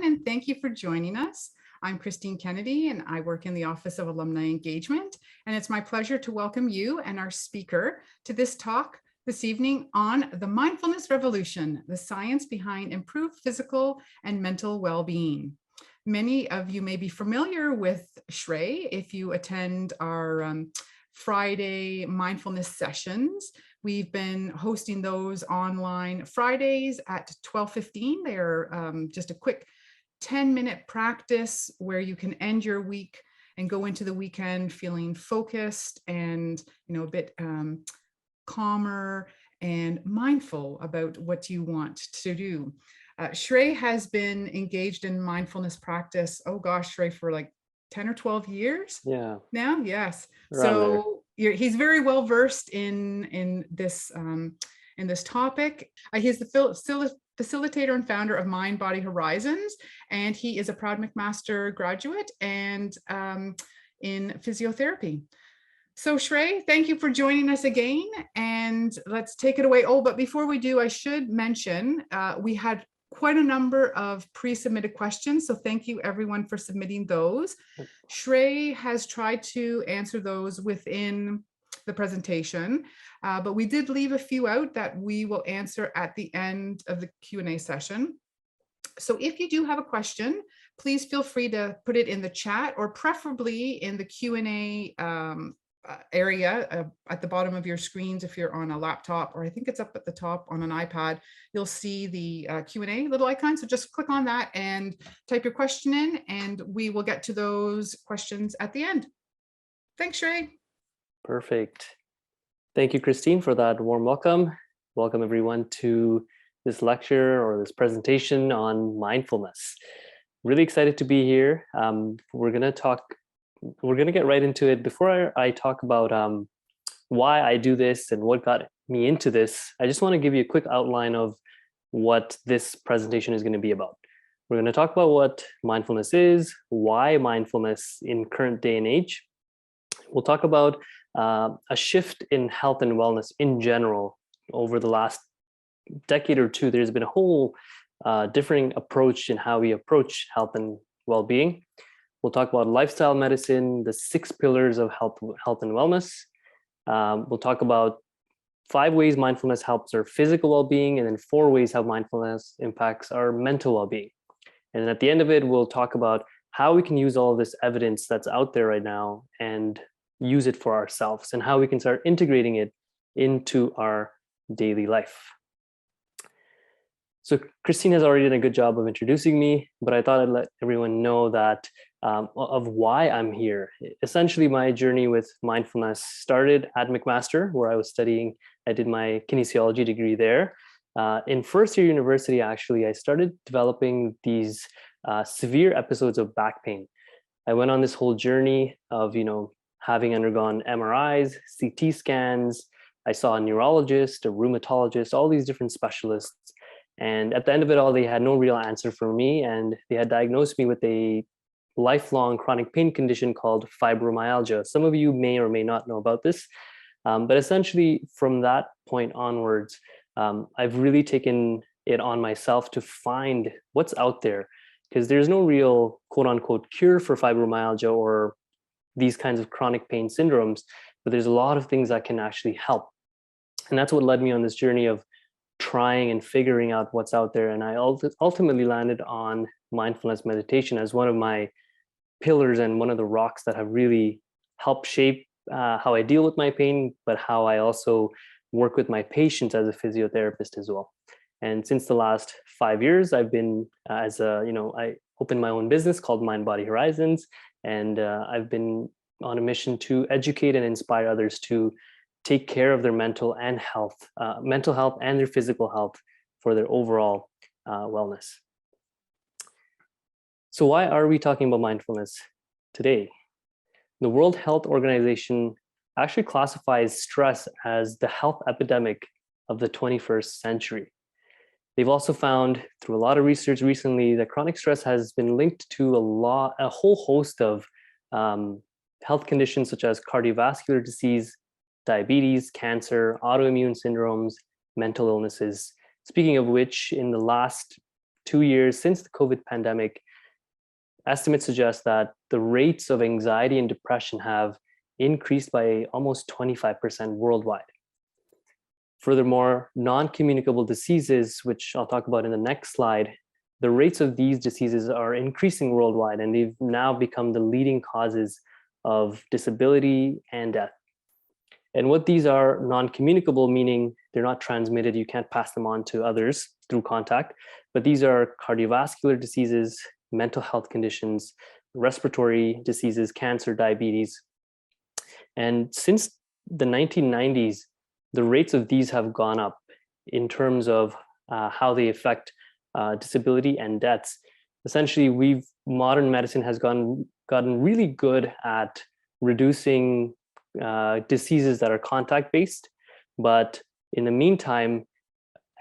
and thank you for joining us. I'm Christine Kennedy, and I work in the Office of Alumni Engagement, and it's my pleasure to welcome you and our speaker to this talk this evening on the Mindfulness Revolution, the science behind improved physical and mental well-being. Many of you may be familiar with Shrey if you attend our Friday mindfulness sessions. We've been hosting those online Fridays at 12:15. They're just a quick 10-minute practice where you can end your week and go into the weekend feeling focused and a bit calmer and mindful about what you want to do. Shrey has been engaged in mindfulness practice, oh gosh, Shrey, for like 10 or 12 years now. Yes. So he's very well versed in this topic. He's the facilitator and founder of Mind Body Horizons, and he is a proud McMaster graduate and in physiotherapy. So Shrey, thank you for joining us again, and let's take it away. Oh, but before we do, I should mention we had quite a number of pre-submitted questions, so thank you everyone for submitting those. Shrey has tried to answer those within the presentation, but we did leave a few out that we will answer at the end of the Q&A session. So if you do have a question, please feel free to put it in the chat, or preferably in the Q&A area at the bottom of your screens. If you're on a laptop, or I think it's up at the top on an iPad, you'll see the Q&A little icon. So just click on that and type your question in, and we will get to those questions at the end. Thanks, Shrey. Perfect. Thank you, Christine, for that warm welcome. Welcome everyone to this lecture or this presentation on mindfulness. Really excited to be here. We're going to get right into it. Before I talk about why I do this and what got me into this, I just want to give you a quick outline of what this presentation is going to be about. We're going to talk about what mindfulness is, why mindfulness in current day and age. We'll talk about a shift in health and wellness in general. Over the last decade or two, there's been a whole differing approach in how we approach health and well-being. We'll talk about lifestyle medicine, the 6 pillars of health and wellness. We'll talk about 5 ways mindfulness helps our physical well-being, and then 4 ways how mindfulness impacts our mental well-being. And then at the end of it, we'll talk about how we can use all of this evidence that's out there right now and use it for ourselves, and how we can start integrating it into our daily life. So Christine has already done a good job of introducing me, but I thought I'd let everyone know that of why I'm here. Essentially, my journey with mindfulness started at McMaster, where I did my kinesiology degree there. In first year university, actually, I started developing these severe episodes of back pain. I went on this whole journey of, having undergone MRIs, CT scans. I saw a neurologist, a rheumatologist, all these different specialists. And at the end of it all, they had no real answer for me. And they had diagnosed me with a lifelong chronic pain condition called fibromyalgia. Some of you may or may not know about this. But essentially, from that point onwards, I've really taken it on myself to find what's out there, because there's no real quote unquote cure for fibromyalgia or these kinds of chronic pain syndromes, but there's a lot of things that can actually help. And that's what led me on this journey of trying and figuring out what's out there. And I ultimately landed on mindfulness meditation as one of my pillars and one of the rocks that have really helped shape how I deal with my pain, but how I also work with my patients as a physiotherapist as well. And since the last 5 years, I've been I opened my own business called Mind Body Horizons, and I've been on a mission to educate and inspire others to take care of their mental health and their physical health for their overall wellness. So why are we talking about mindfulness today? The World Health Organization actually classifies stress as the health epidemic of the 21st century. They've also found through a lot of research recently that chronic stress has been linked to a whole host of health conditions such as cardiovascular disease, diabetes, cancer, autoimmune syndromes, mental illnesses. Speaking of which, in the last 2 years since the COVID pandemic, estimates suggest that the rates of anxiety and depression have increased by almost 25% worldwide. Furthermore, non-communicable diseases, which I'll talk about in the next slide, the rates of these diseases are increasing worldwide, and they've now become the leading causes of disability and death. And what these are, non-communicable, meaning they're not transmitted, you can't pass them on to others through contact, but these are cardiovascular diseases, mental health conditions, respiratory diseases, cancer, diabetes. And since the 1990s, the rates of these have gone up in terms of how they affect disability and deaths. Essentially, modern medicine has gotten really good at reducing diseases that are contact-based. But in the meantime,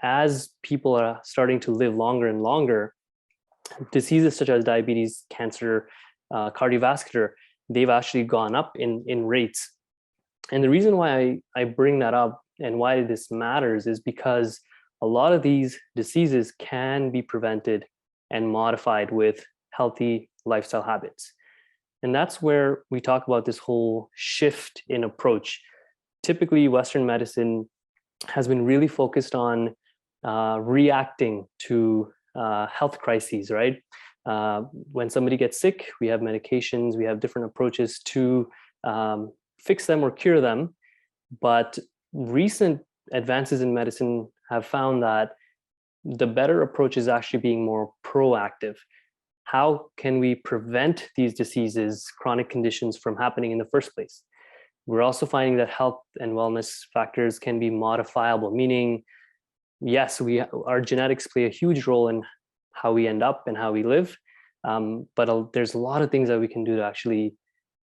as people are starting to live longer and longer, diseases such as diabetes, cancer, cardiovascular, they've actually gone up in rates. And the reason why I bring that up and why this matters is because a lot of these diseases can be prevented and modified with healthy lifestyle habits. And that's where we talk about this whole shift in approach. Typically, Western medicine has been really focused on reacting to health crises, right? When somebody gets sick, we have medications, we have different approaches to fix them or cure them. But recent advances in medicine have found that the better approach is actually being more proactive. How can we prevent these diseases, chronic conditions from happening in the first place? We're also finding that health and wellness factors can be modifiable, meaning, yes, our genetics play a huge role in how we end up and how we live, but there's a lot of things that we can do to actually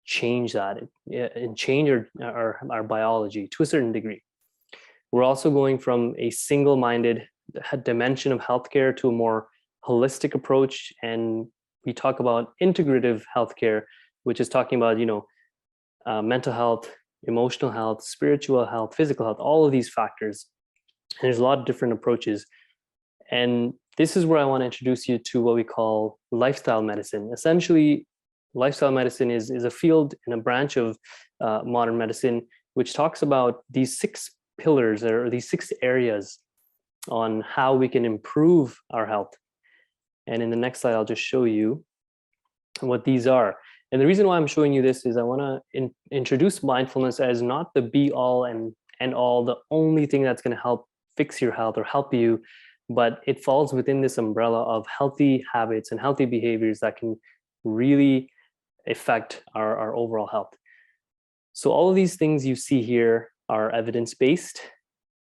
change that and change our biology to a certain degree. We're also going from a single-minded dimension of healthcare to a more holistic approach, and we talk about integrative healthcare, which is talking about mental health, emotional health, spiritual health, physical health, all of these factors. And there's a lot of different approaches, and this is where I want to introduce you to what we call lifestyle medicine. Essentially, lifestyle medicine is a field and a branch of modern medicine which talks about these 6 pillars or these 6 areas on how we can improve our health. And in the next slide, I'll just show you what these are. And the reason why I'm showing you this is I want to introduce mindfulness as not the be all and all, the only thing that's going to help fix your health or help you, but it falls within this umbrella of healthy habits and healthy behaviors that can really affect our overall health. So all of these things you see here are evidence-based.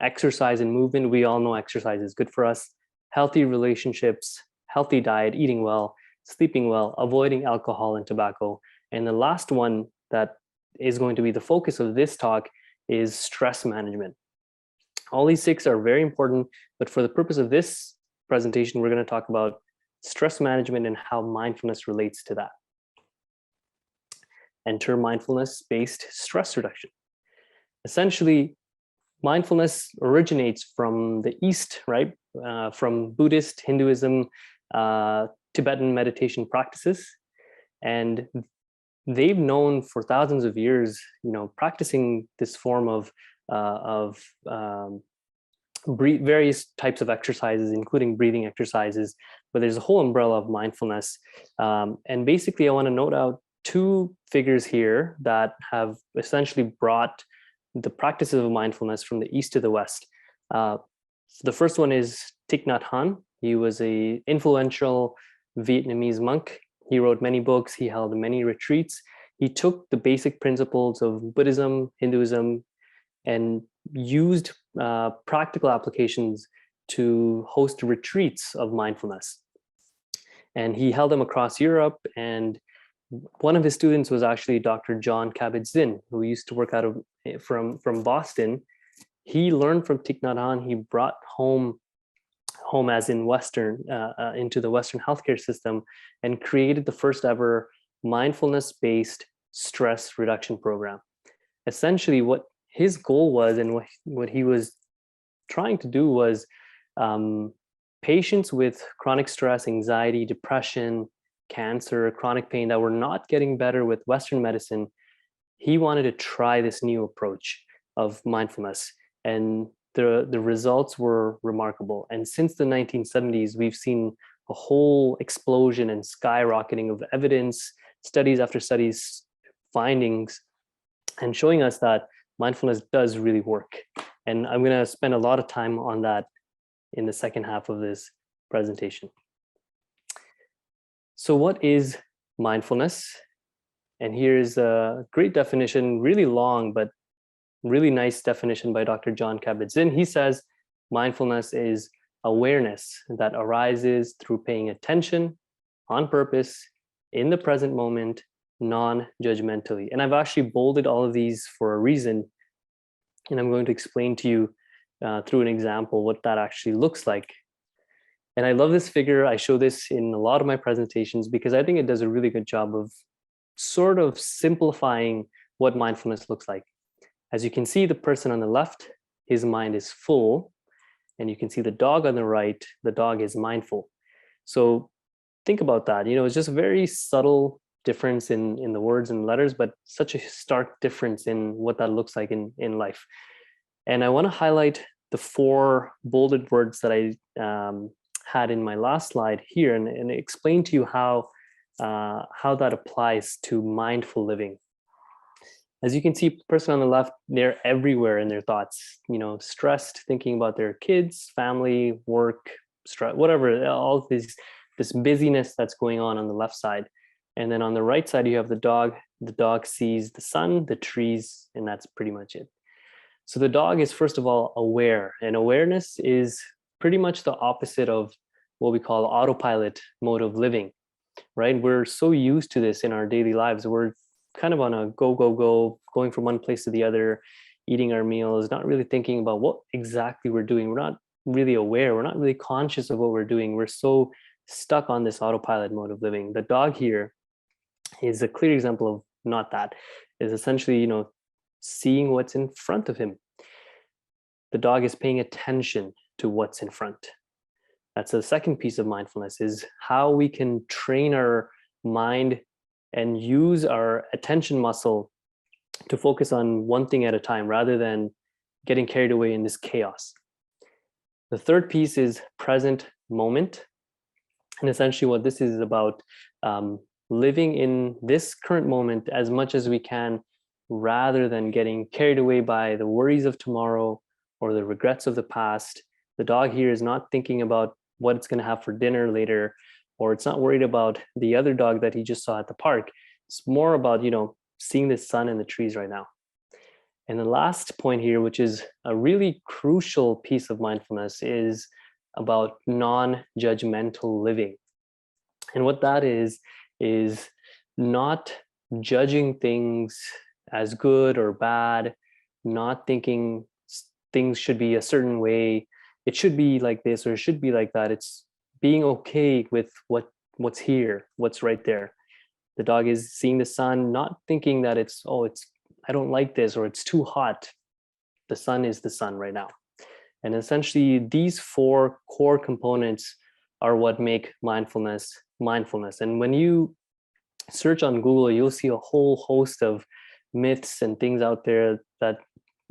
Exercise and movement, we all know exercise is good for us. Healthy relationships, healthy diet, eating well, sleeping well, avoiding alcohol and tobacco. And the last one that is going to be the focus of this talk is stress management. All these 6 are very important, but for the purpose of this presentation, we're going to talk about stress management and how mindfulness relates to that. Enter mindfulness-based stress reduction. Essentially, mindfulness originates from the East, right? From Buddhist, Hinduism, Tibetan meditation practices. And they've known for thousands of years, practicing this form of various types of exercises, including breathing exercises, but there's a whole umbrella of mindfulness. And basically, I want to note out 2 figures here that have essentially brought the practices of mindfulness from the East to the West. The first one is Thich Nhat Hanh. He was an influential Vietnamese monk. He wrote many books. He held many retreats. He took the basic principles of Buddhism, Hinduism, and used practical applications to host retreats of mindfulness. And he held them across Europe. And one of his students was actually Dr. Jon Kabat-Zinn, who used to work out of from Boston. He learned from Thich Nhat Hanh. He brought home as in Western into the Western healthcare system and created the first ever mindfulness-based stress reduction program. Essentially, what his goal was and what he was trying to do was patients with chronic stress, anxiety, depression, cancer, chronic pain that were not getting better with Western medicine, he wanted to try this new approach of mindfulness. And the results were remarkable. And since the 1970s, we've seen a whole explosion and skyrocketing of evidence, studies after studies, findings, and showing us that mindfulness does really work. And I'm going to spend a lot of time on that in the second half of this presentation. So what is mindfulness? And here's a great definition, really long, but really nice definition by Dr. John Kabat-Zinn. He says, mindfulness is awareness that arises through paying attention on purpose in the present moment, non-judgmentally. And I've actually bolded all of these for a reason. And I'm going to explain to you through an example what that actually looks like. And I love this figure. I show this in a lot of my presentations because I think it does a really good job of sort of simplifying what mindfulness looks like. As you can see, the person on the left, his mind is full, and you can see the dog on the right, the dog is mindful. So think about that. It's just a very subtle difference in the words and letters, but such a stark difference in what that looks like in life. And I want to highlight the 4 bolded words that I had in my last slide here and explain to you how that applies to mindful living. As you can see, the person on the left, they're everywhere in their thoughts, stressed, thinking about their kids, family, work, stress, whatever, all this busyness that's going on the left side. And then on the right side, you have the dog. The dog sees the sun, the trees, and that's pretty much it. So the dog is, first of all, aware. And awareness is pretty much the opposite of what we call autopilot mode of living, right? We're so used to this in our daily lives. We're kind of on a go, going from one place to the other, eating our meals, not really thinking about what exactly we're doing. We're not really aware. We're not really conscious of what we're doing. We're so stuck on this autopilot mode of living. The dog here is a clear example of not that. Is essentially, seeing what's in front of him. The dog is paying attention to what's in front. That's the second piece of mindfulness, is how we can train our mind and use our attention muscle to focus on one thing at a time rather than getting carried away in this chaos. The third piece is present moment. And essentially what this is about, living in this current moment as much as we can, rather than getting carried away by the worries of tomorrow or the regrets of the past. The dog here is not thinking about what it's going to have for dinner later, or it's not worried about the other dog that he just saw at the park. It's more about, seeing the sun and the trees right now. And the last point here, which is a really crucial piece of mindfulness, is about non-judgmental living. And what that is not judging things as good or bad, not thinking things should be a certain way. It should be like this or it should be like that. It's being okay with what's here, what's right there. The dog is seeing the sun, not thinking that I don't like this or it's too hot. The sun is the sun right now. And essentially these 4 core components are what make mindfulness. And when you search on Google, you'll see a whole host of myths and things out there that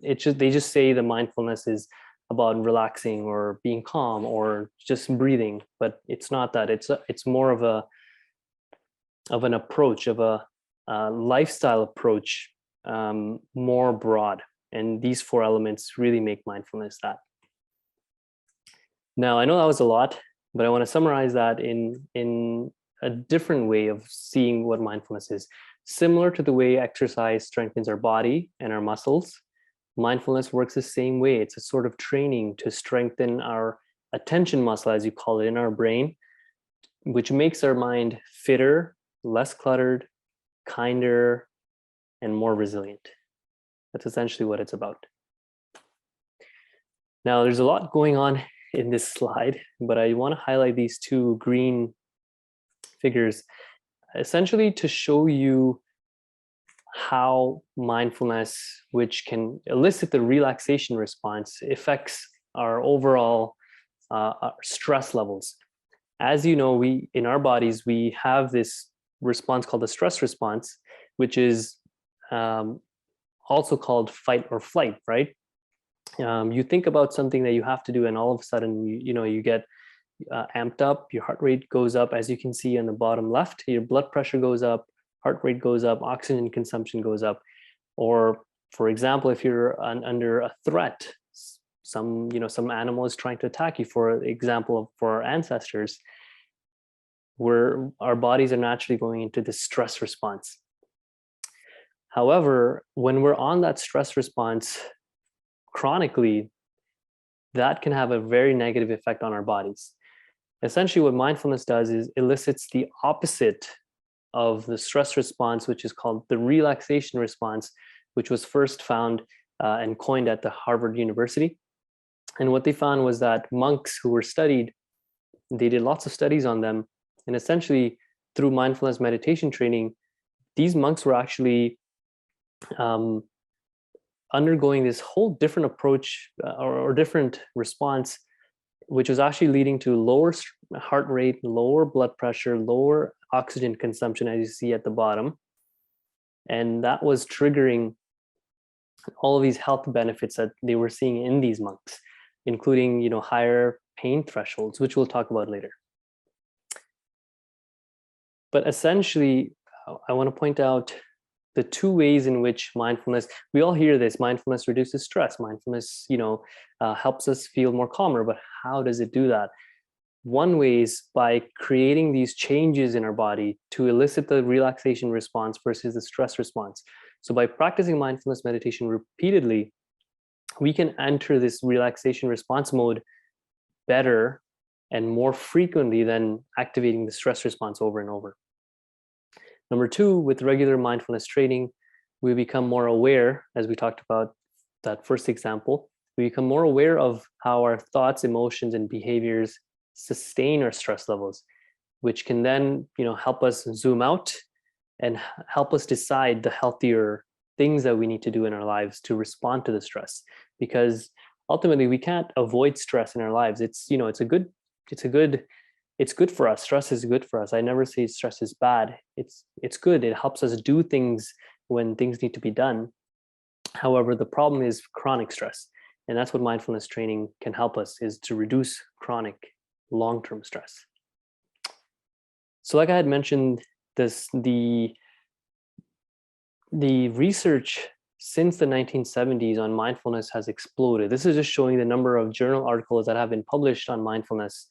they just say the mindfulness is about relaxing or being calm or just breathing, but it's not that. It's more of an approach, of a lifestyle approach, more broad. And these 4 elements really make mindfulness that. Now, I know that was a lot, but I want to summarize that in a different way of seeing what mindfulness is. Similar to the way exercise strengthens our body and our muscles, mindfulness works the same way. It's a sort of training to strengthen our attention muscle, as you call it, in our brain, which makes our mind fitter, less cluttered, kinder, and more resilient. That's essentially what it's about. Now, there's a lot going on in this slide, but I want to highlight these 2 green figures, essentially to show you how mindfulness, which can elicit the relaxation response, affects our overall stress levels. As you know, we in our bodies, we have this response called the stress response, which is also called fight or flight, right? You think about something that you have to do, and all of a sudden, you get amped up, your heart rate goes up. As you can see on the bottom left, your blood pressure goes up, heart rate goes up, oxygen consumption goes up. Or, for example, if you're under a threat, some animal is trying to attack you, for example, for our ancestors, where our bodies are naturally going into this stress response. However, when we're on that stress response chronically, that can have a very negative effect on our bodies. Essentially, what mindfulness does is elicits the opposite of the stress response, which is called the relaxation response, which was first found and coined at the Harvard University. And what they found was that monks who were studied, they did lots of studies on them. And essentially, through mindfulness meditation training, these monks were actually undergoing this whole different approach or different response, which was actually leading to lower heart rate, lower blood pressure, lower oxygen consumption, as you see at the bottom. And that was triggering all of these health benefits that they were seeing in these monks, including, higher pain thresholds, which we'll talk about later. But essentially, I want to point out the two ways in which mindfulness, we all hear this, mindfulness reduces stress, mindfulness, helps us feel more calmer, but how does it do that? One way is by creating these changes in our body to elicit the relaxation response versus the stress response. So by practicing mindfulness meditation repeatedly, we can enter this relaxation response mode better and more frequently than activating the stress response over and over. Number two, with regular mindfulness training, we become more aware, as we talked about that first example, we become more aware of how our thoughts, emotions, and behaviors sustain our stress levels, which can then, help us zoom out and help us decide the healthier things that we need to do in our lives to respond to the stress. Because ultimately, we can't avoid stress in our lives. It's good for us. Stress is good for us. I never say stress is bad. It's good. It helps us do things when things need to be done. However, the problem is chronic stress. And that's what mindfulness training can help us, is to reduce chronic long-term stress. So like I had mentioned, the research since the 1970s on mindfulness has exploded. This is just showing the number of journal articles that have been published on mindfulness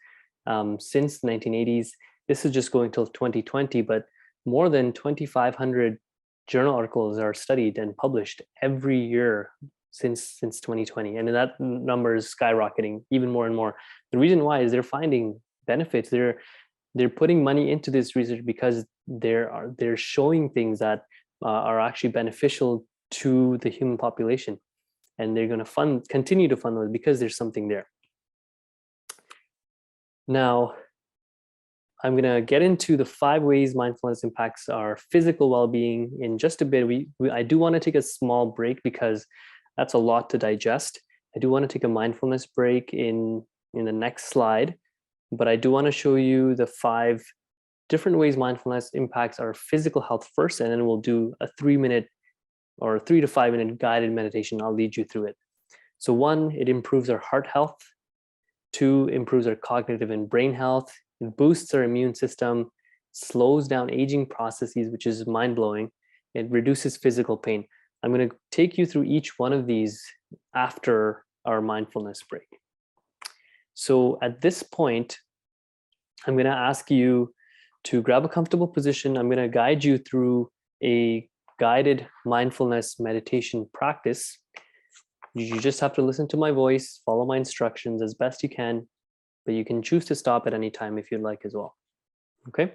since the 1980s. This is just going till 2020, but more than 2,500 journal articles are studied and published every year since 2020. And that number is skyrocketing even more and more. The reason why is they're finding benefits. They're putting money into this research because they're showing things that are actually beneficial to the human population. And they're going to continue to fund those because there's something there. Now, I'm going to get into the 5 ways mindfulness impacts our physical well-being in just a bit. I do want to take a small break because that's a lot to digest. I do want to take a mindfulness break in the next slide, but I do want to show you the 5 different ways mindfulness impacts our physical health first, and then we'll do a 3-minute or 3 to 5 minute guided meditation. I'll lead you through it. So 1, it improves our heart health. 2, improves our cognitive and brain health. It boosts our immune system, slows down aging processes, which is mind-blowing. It reduces physical pain. I'm going to take you through each one of these after our mindfulness break. So at this point, I'm going to ask you to grab a comfortable position. I'm going to guide you through a guided mindfulness meditation practice. You just have to listen to my voice, follow my instructions as best you can, but you can choose to stop at any time if you'd like as well. Okay?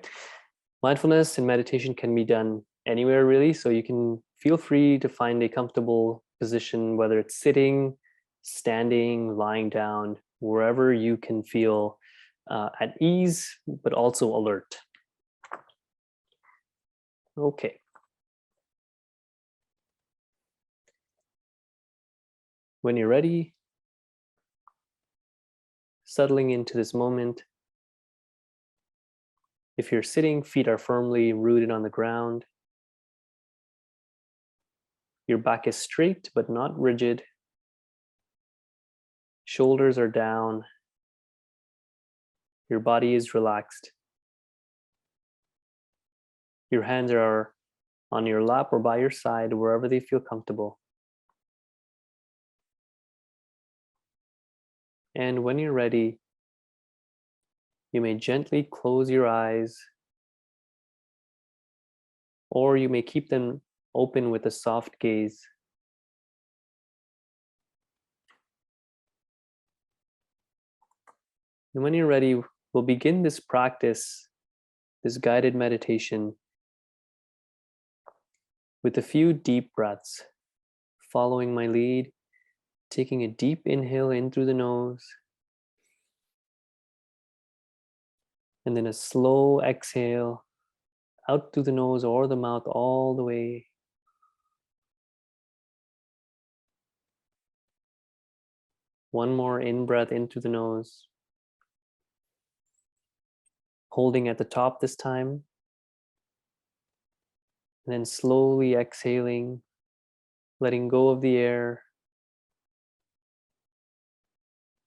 Mindfulness and meditation can be done anywhere really, so you can feel free to find a comfortable position, whether it's sitting, standing, lying down, wherever you can feel at ease, but also alert. Okay. When you're ready, settling into this moment. If you're sitting, feet are firmly rooted on the ground. Your back is straight but not rigid. Shoulders are down. Your body is relaxed. Your hands are on your lap or by your side, wherever they feel comfortable. And when you're ready, you may gently close your eyes, or you may keep them open with a soft gaze. And when you're ready, we'll begin this practice, this guided meditation, with a few deep breaths, following my lead, taking a deep inhale in through the nose, and then a slow exhale out through the nose or the mouth all the way. One more in-breath in through the nose, holding at the top this time, and then slowly exhaling, letting go of the air,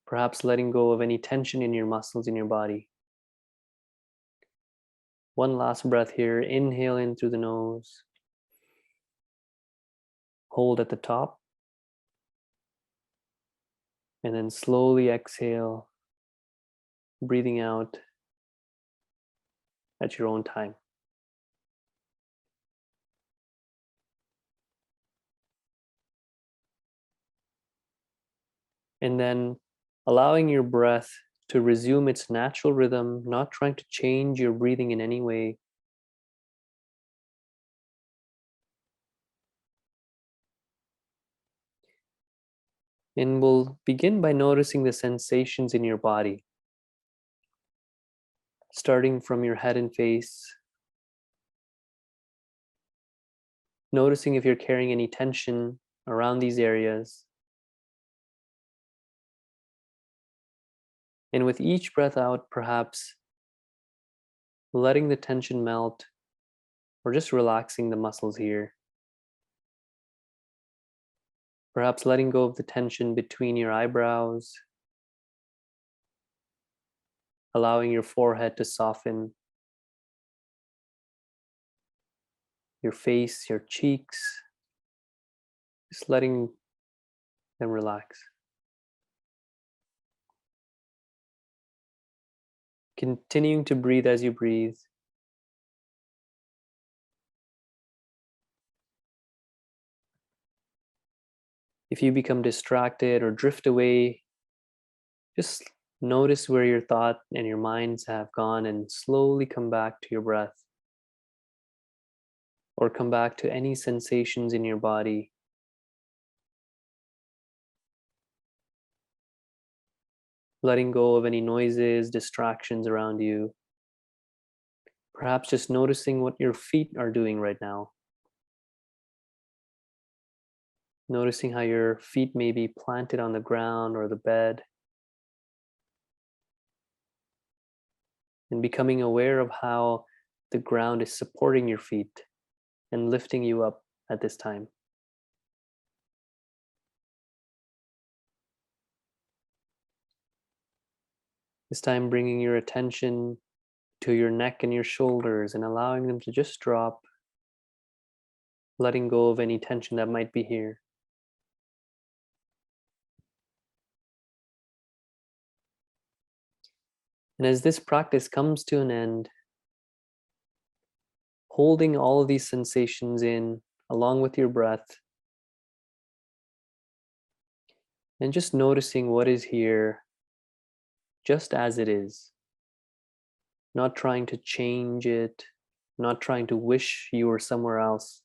perhaps letting go of any tension in your muscles in your body. One last breath here. Inhale in through the nose. Hold at the top. And then slowly exhale, breathing out at your own time. And then allowing your breath to resume its natural rhythm, not trying to change your breathing in any way. And we'll begin by noticing the sensations in your body, starting from your head and face. Noticing if you're carrying any tension around these areas. And with each breath out, perhaps letting the tension melt or just relaxing the muscles here. Perhaps letting go of the tension between your eyebrows, allowing your forehead to soften, your face, your cheeks, just letting them relax. Continuing to breathe as you breathe. If you become distracted or drift away, just notice where your thought and your minds have gone and slowly come back to your breath. Or come back to any sensations in your body. Letting go of any noises, distractions around you. Perhaps just noticing what your feet are doing right now. Noticing how your feet may be planted on the ground or the bed. And becoming aware of how the ground is supporting your feet and lifting you up at this time. This time bringing your attention to your neck and your shoulders and allowing them to just drop, letting go of any tension that might be here. And as this practice comes to an end, holding all of these sensations in along with your breath, and just noticing what is here just as it is. Not trying to change it, not trying to wish you were somewhere else.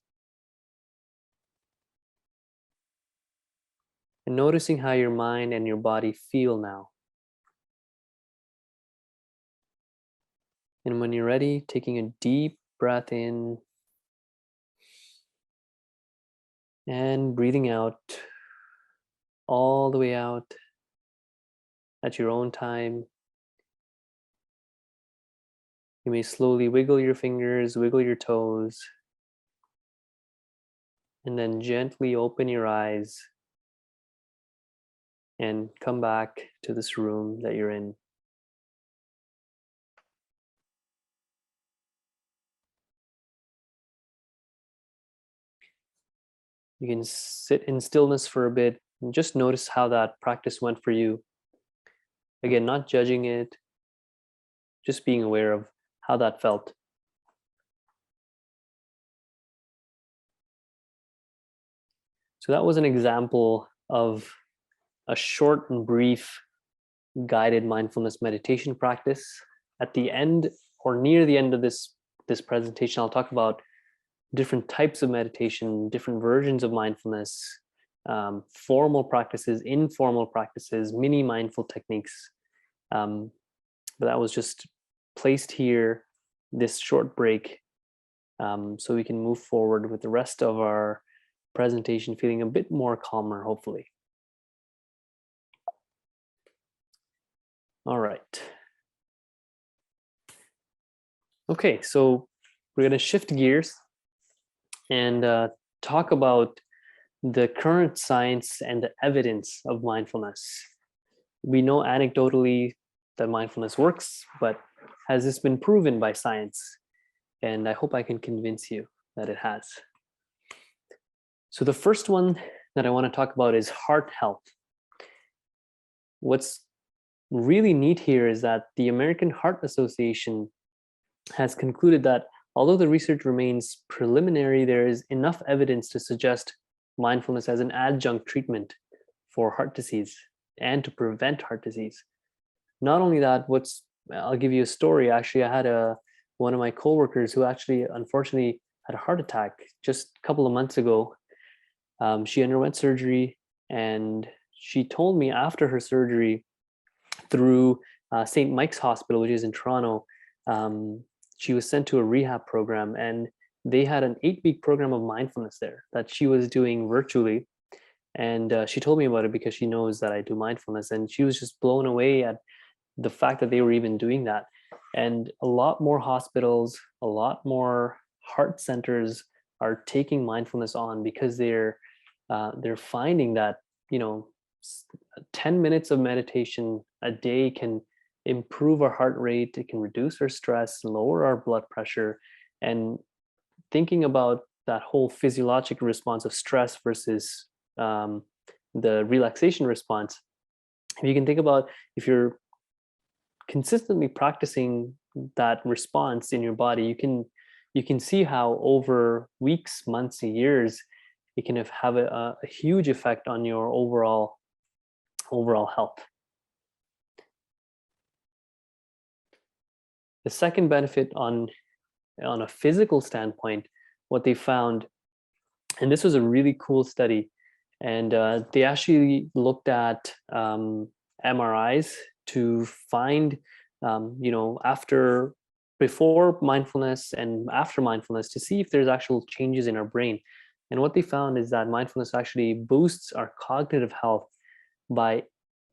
And noticing how your mind and your body feel now. And when you're ready, taking a deep breath in and breathing out all the way out. at your own time. You may slowly wiggle your fingers, wiggle your toes, and then gently open your eyes and come back to this room that you're in. You can sit in stillness for a bit and just notice how that practice went for you. Again, not judging it, just being aware of how that felt. So that was an example of a short and brief guided mindfulness meditation practice. At the end or near the end of this presentation, I'll talk about different types of meditation, different versions of mindfulness, formal practices, informal practices, mini mindful techniques. But that was just placed here, this short break, so we can move forward with the rest of our presentation feeling a bit more calmer, hopefully. All right. Okay, so we're going to shift gears and talk about the current science and the evidence of mindfulness. We know anecdotally that mindfulness works, but has this been proven by science? And I hope I can convince you that it has. So the first one that I want to talk about is heart health. What's really neat here is that the American Heart Association has concluded that although the research remains preliminary, there is enough evidence to suggest mindfulness as an adjunct treatment for heart disease and to prevent heart disease. Not only that, I'll give you a story. Actually, I had one of my coworkers who actually unfortunately had a heart attack just a couple of months ago. She underwent surgery, and she told me after her surgery through St. Mike's Hospital, which is in Toronto, she was sent to a rehab program, and they had an 8-week program of mindfulness there that she was doing virtually. And she told me about it because she knows that I do mindfulness, and she was just blown away at the fact that they were even doing that. And a lot more hospitals, a lot more heart centers are taking mindfulness on because they're finding that 10 minutes of meditation a day can improve our heart rate, it can reduce our stress, lower our blood pressure. And thinking about that whole physiological response of stress versus the relaxation response, if you can think about, if you're consistently practicing that response in your body, you can see how over weeks, months, and years, it can have a huge effect on your overall health. The second benefit on a physical standpoint, what they found, and this was a really cool study, and they actually looked at MRIs to find, before mindfulness and after mindfulness, to see if there's actual changes in our brain. And what they found is that mindfulness actually boosts our cognitive health by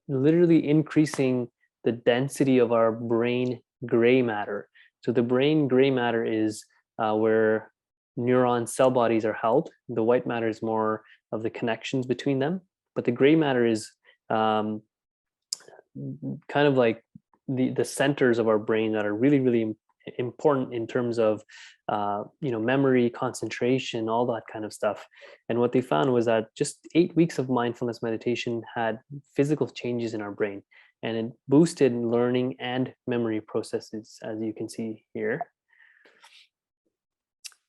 literally increasing the density of our brain gray matter. So the brain gray matter is where neuron cell bodies are held. The white matter is more of the connections between them, but the gray matter is kind of like the centers of our brain that are really, really important in terms of memory, concentration, all that kind of stuff. And what they found was that just 8 weeks of mindfulness meditation had physical changes in our brain, and it boosted learning and memory processes, as you can see here.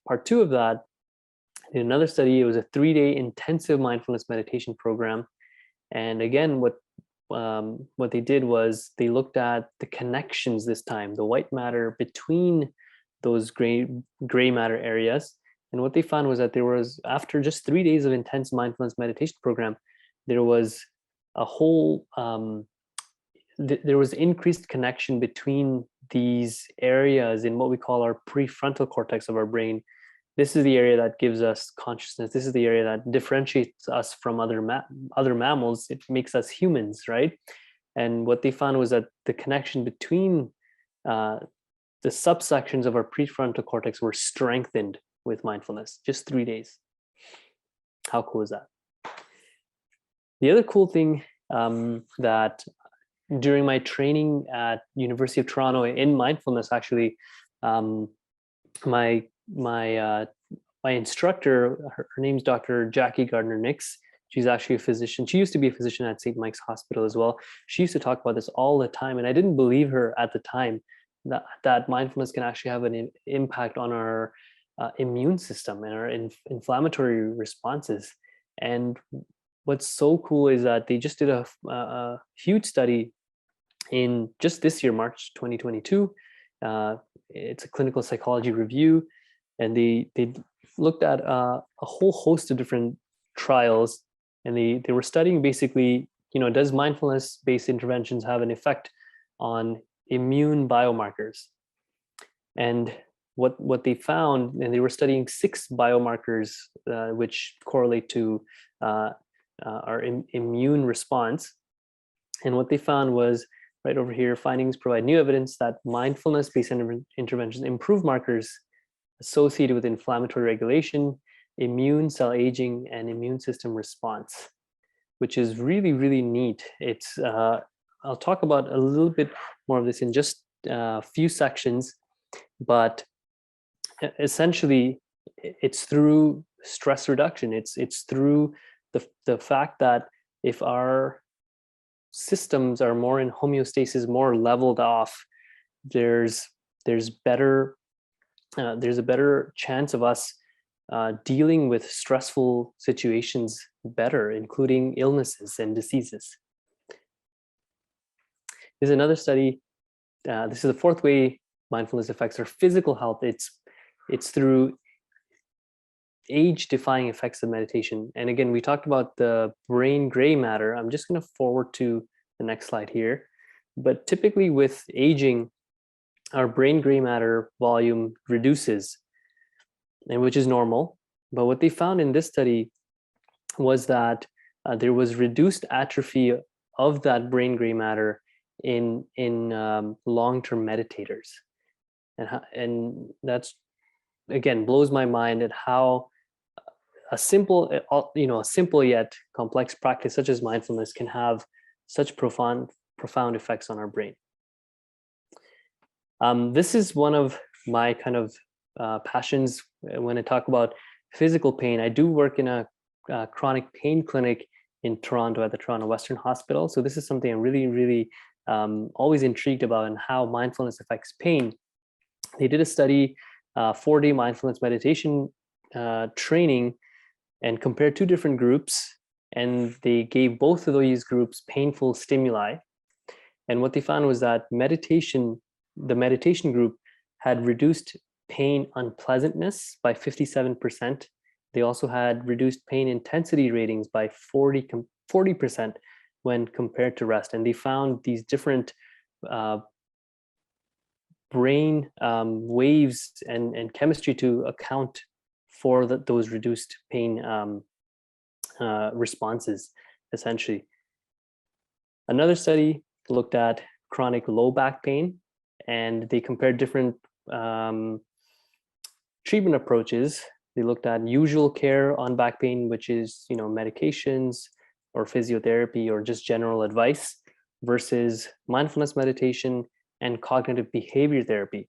Part 2 of that, in another study, it was a 3-day intensive mindfulness meditation program. And again, what they did was they looked at the connections this time, the white matter between those gray matter areas. And what they found was that there was, after just 3 days of intense mindfulness meditation program, there was a whole, there was increased connection between these areas in what we call our prefrontal cortex of our brain. This is the area that gives us consciousness. This is the area that differentiates us from other mammals. It makes us humans, right? And what they found was that the connection between the subsections of our prefrontal cortex were strengthened with mindfulness, just 3 days. How cool is that? The other cool thing that during my training at University of Toronto in mindfulness, actually, my instructor, her name's Dr. Jackie Gardner-Nix. She's actually a physician. She used to be a physician at St. Mike's Hospital as well. She used to talk about this all the time, and I didn't believe her at the time that mindfulness can actually have an impact on our immune system and our inflammatory responses. And what's so cool is that they just did a huge study in just this year, March 2022. It's a clinical psychology review, and they looked at a whole host of different trials, and they were studying basically, does mindfulness-based interventions have an effect on immune biomarkers? And what they found, and they were studying 6 biomarkers which correlate to our immune response. And what they found was, right over here, findings provide new evidence that mindfulness-based interventions improve markers associated with inflammatory regulation, immune cell aging, and immune system response, which is really, really neat. It's I'll talk about a little bit more of this in just a few sections, but essentially it's through stress reduction. It's through the fact that if our systems are more in homeostasis, more leveled off, there's a better chance of us dealing with stressful situations better, including illnesses and diseases. There's another study. This is the 4th way mindfulness affects our physical health. It's through age-defying effects of meditation. And again, we talked about the brain gray matter. I'm just going to forward to the next slide here. But typically with aging, our brain gray matter volume reduces, and which is normal. But what they found in this study was that there was reduced atrophy of that brain gray matter in long-term meditators, and that's, again, blows my mind at how a simple yet complex practice such as mindfulness can have such profound effects on our brain. This is one of my kind of passions when I talk about physical pain. I do work in a chronic pain clinic in Toronto at the Toronto Western Hospital. So this is something I'm really, really always intrigued about, and how mindfulness affects pain. They did a study, 4-day mindfulness meditation training, and compared 2 different groups, and they gave both of these groups painful stimuli. And what they found was that the meditation group had reduced pain unpleasantness by 57%. They also had reduced pain intensity ratings by 40% when compared to rest. And they found these different brain waves and chemistry to account for those reduced pain responses, essentially. Another study looked at chronic low back pain, and they compared different treatment approaches. They looked at usual care on back pain, which is, medications or physiotherapy or just general advice, versus mindfulness meditation and cognitive behavior therapy.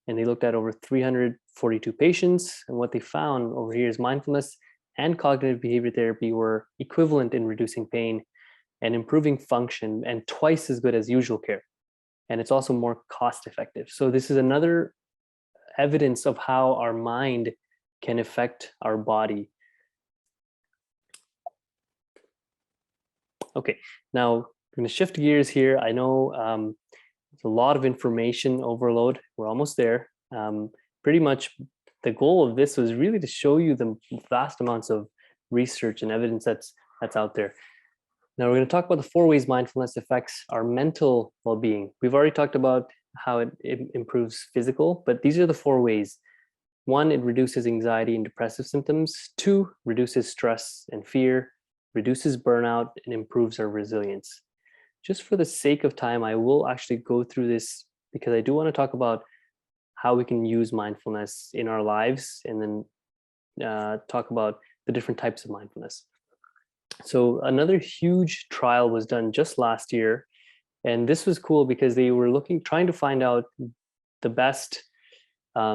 And they looked at over 342 patients. And what they found over here is mindfulness and cognitive behavior therapy were equivalent in reducing pain and improving function, and twice as good as usual care. And it's also more cost effective. So this is another evidence of how our mind can affect our body. Okay, now I'm going to shift gears here. I know there's a lot of information overload. We're almost there. Pretty much the goal of this was really to show you the vast amounts of research and evidence that's out there. Now we're going to talk about the 4 ways mindfulness affects our mental well-being. We've already talked about how it improves physical, but these are the 4 ways. 1, it reduces anxiety and depressive symptoms. 2, reduces stress and fear, reduces burnout, and improves our resilience. just for the sake of time, I will actually go through this because I do want to talk about how we can use mindfulness in our lives, and then talk about the different types of mindfulness. So another huge trial was done just last year, and this was cool because they were trying to find out the best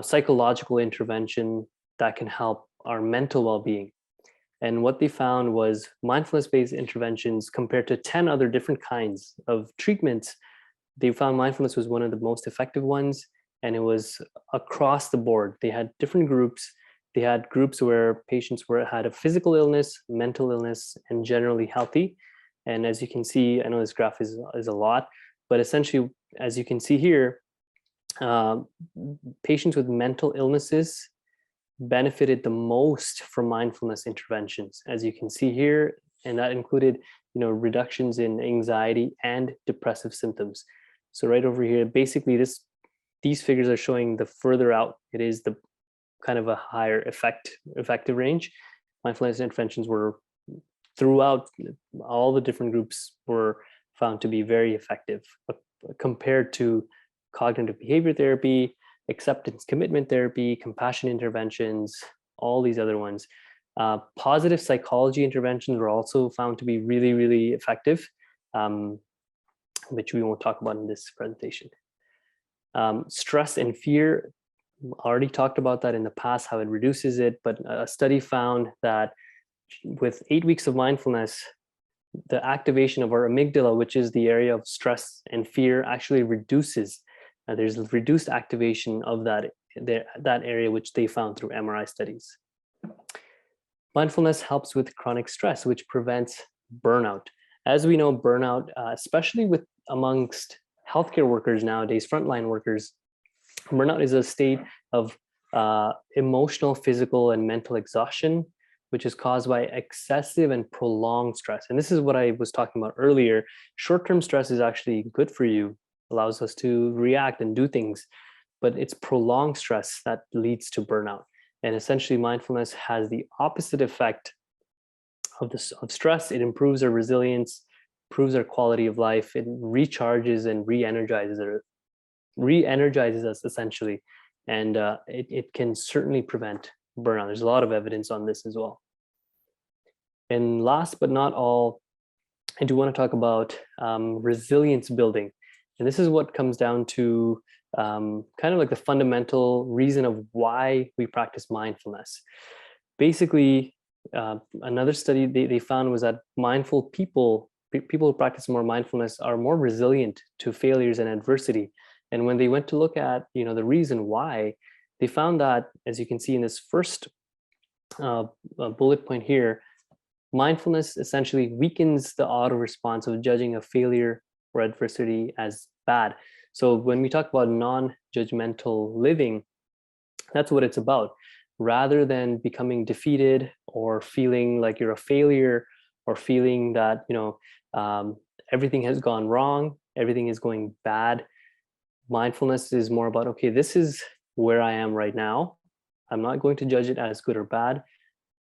psychological intervention that can help our mental well-being. And what they found was mindfulness-based interventions compared to 10 other different kinds of treatments. They found mindfulness was one of the most effective ones, and it was across the board. They had different groups. They had groups where patients had a physical illness, mental illness, and generally healthy. And as you can see, I know this graph is a lot, but essentially, as you can see here, patients with mental illnesses benefited the most from mindfulness interventions, as you can see here, and that included, reductions in anxiety and depressive symptoms. So right over here, basically these figures are showing the further out it is, the kind of a higher effective range. Mindfulness interventions were throughout all the different groups were found to be very effective compared to cognitive behavior therapy, acceptance commitment therapy, compassion interventions, all these other ones. Positive psychology interventions were also found to be really, really effective, which we won't talk about in this presentation. Stress and fear, already talked about that in the past, how it reduces it, but a study found that with 8 weeks of mindfulness, the activation of our amygdala, which is the area of stress and fear, actually reduces. There's reduced activation of that area, which they found through MRI studies. Mindfulness helps with chronic stress, which prevents burnout. As we know, burnout, especially amongst healthcare workers nowadays, frontline workers, burnout is a state of emotional, physical, and mental exhaustion, which is caused by excessive and prolonged stress. And this is what I was talking about earlier. Short-term stress is actually good for you, allows us to react and do things, but it's prolonged stress that leads to burnout. And essentially, mindfulness has the opposite effect of stress. It improves our resilience, improves our quality of life. It recharges and re-energizes us essentially, and it can certainly prevent burnout. There's a lot of evidence on this as well. And last but not all, I do want to talk about resilience building. And this is what comes down to kind of like the fundamental reason of why we practice mindfulness. Basically, another study they found was that mindful people who practice more mindfulness are more resilient to failures and adversity. And when they went to look at the reason why, they found that, as you can see in this first bullet point here, mindfulness essentially weakens the auto response of judging a failure or adversity as bad. So when we talk about non-judgmental living, that's what it's about. Rather than becoming defeated or feeling like you're a failure or feeling that everything has gone wrong, everything is going bad, mindfulness is more about, okay, this is where I am right now. I'm not going to judge it as good or bad.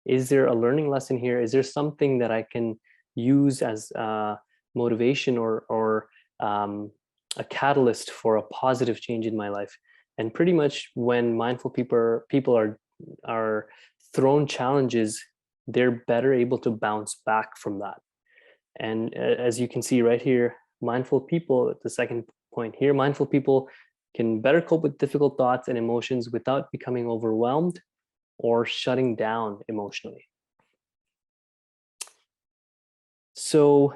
Is there a learning lesson here? Is there something that I can use as motivation or a catalyst for a positive change in my life? And pretty much when mindful people are thrown challenges, they're better able to bounce back from that. And as you can see right here, mindful people, the second point here, mindful people can better cope with difficult thoughts and emotions without becoming overwhelmed or shutting down emotionally. So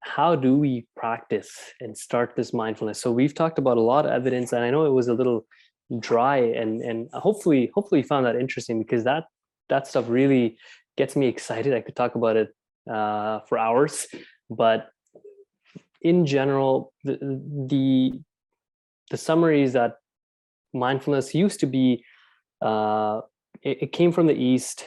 how do we practice and start this mindfulness? So we've talked about a lot of evidence, and I know it was a little dry, and hopefully you found that interesting, because that stuff really gets me excited. I could talk about it for hours, but in general, the summary is that mindfulness used to be, it came from the East.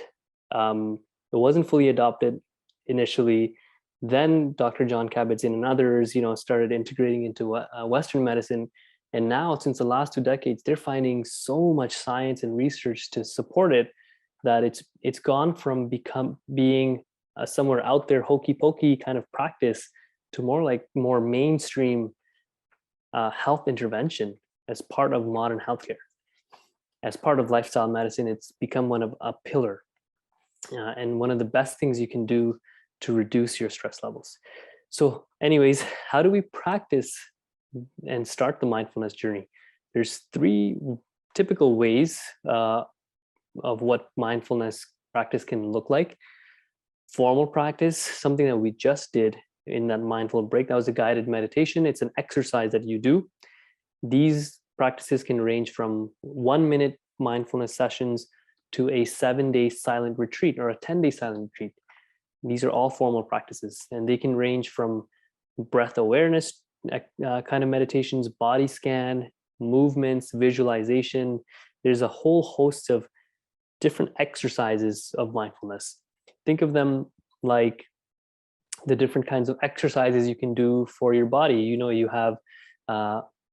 It wasn't fully adopted initially. Then Dr. John Kabat-Zinn and others, started integrating into Western medicine. And now, since the last 2 decades, they're finding so much science and research to support it that it's gone from being a somewhere out there hokey pokey kind of practice to more mainstream health intervention as part of modern healthcare. As part of lifestyle medicine, it's become one of a pillar and one of the best things you can do to reduce your stress levels. So anyways, how do we practice and start the mindfulness journey? There's 3 typical ways of what mindfulness practice can look like. Formal practice, something that we just did in that mindful break, that was a guided meditation. It's an exercise that you do. These practices can range from 1-minute mindfulness sessions to a 7-day silent retreat or a 10-day silent retreat. These are all formal practices, and they can range from breath awareness kind of meditations, body scan, movements, visualization. There's a whole host of different exercises of mindfulness. Think of them like the different kinds of exercises you can do for your body. You have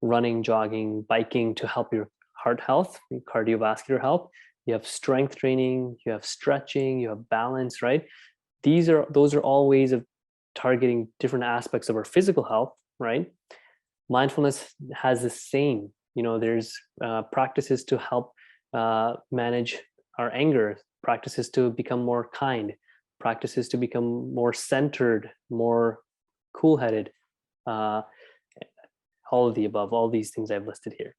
running, jogging, biking to help your heart health, cardiovascular health. You have strength training, you have stretching, you have balance, right? Those are all ways of targeting different aspects of our physical health, right? Mindfulness has the same. There's practices to help manage our anger, practices to become more kind, practices to become more centered, more cool-headed, all of the above, all these things I've listed here.